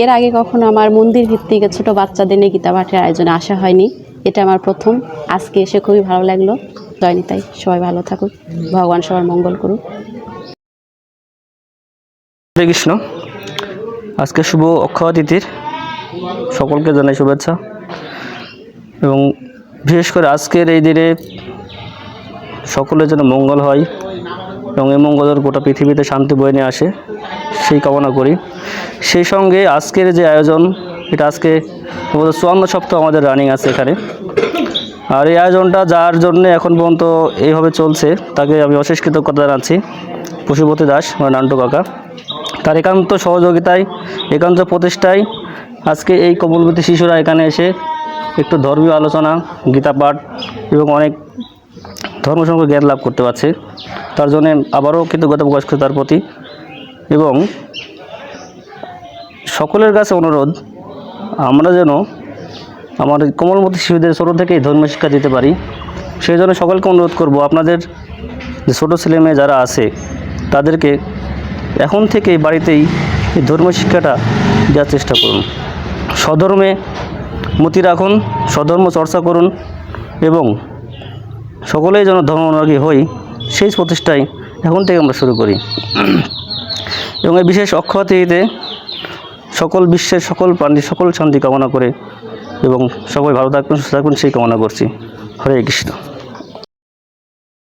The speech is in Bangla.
এর আগে কখনো আমার মন্দির ভিত্তিক ছোট বাচ্চাদের নিয়ে গীতা পাঠের আয়োজনে আসা হয়নি, এটা আমার প্রথম। আজকে এসে খুবই ভালো লাগলো। জয় নিতাই, সবাই ভালো থাকুক, ভগবান সবার মঙ্গল করুক। হরে কৃষ্ণ। আজকে শুভ অক্ষয় তিথির সকলকে জানাই শুভেচ্ছা, এবং বিশেষ করে আজকের এই দিনে সকলের যেন মঙ্গল হয় এবং এই মঙ্গলের গোটা পৃথিবীতে শান্তি বয়ে নিয়ে আসে সেই কামনা করি। সেই সঙ্গে আজকের যে আয়োজন, এটা আজকে 54 সপ্তাহ আমাদের রানিং আছে এখানে। আর এই আয়োজনটা যার জন্য এখন পর্যন্ত এইভাবে চলছে তাকে আমি অশেষ কৃতজ্ঞতা জানাচ্ছি। পশুপতি দাস আমার নান্টু কাকা, তার একান্ত সহযোগিতায়, একান্ত প্রচেষ্টায় আজকে এই কোমলমতি শিশুরা এখানে এসে একটু ধর্মীয় আলোচনা, গীতা পাঠ এবং অনেক ধর্ম সম্পর্কে জ্ঞান লাভ করতে পারছে। তার জন্য আবারও কৃতজ্ঞতা প্রকাশ করি তার প্রতি। এবং সকলের কাছে অনুরোধ, আমরা যেন আমার কোমলমতি শিশুদের ছোটো থেকেই ধর্মীয় শিক্ষা দিতে পারি। সেই জন্য সকলকে অনুরোধ করব, আপনাদের যে ছোটো ছেলেমেয়ে যারা আছে তাদেরকে এখন থেকেই বাড়িতেই এই ধর্মীয় শিক্ষাটা দেওয়ার চেষ্টা করুন। স্বধর্মে মতি রাখুন, স্বধর্ম চর্চা করুন এবং সকলেই যেন ধর্ম অনুরাগী হই, সেই প্রচেষ্টাই এখন থেকে আমরা শুরু করি। এবং এই বিশেষ অক্ষয় তিথিতে সকল বিশ্বের সকল প্রাণী সকল শান্তি কামনা করে এবং সবাই ভালো থাকবেন, সুস্থ থাকবেন সেই কামনা করছি। হরে কৃষ্ণ।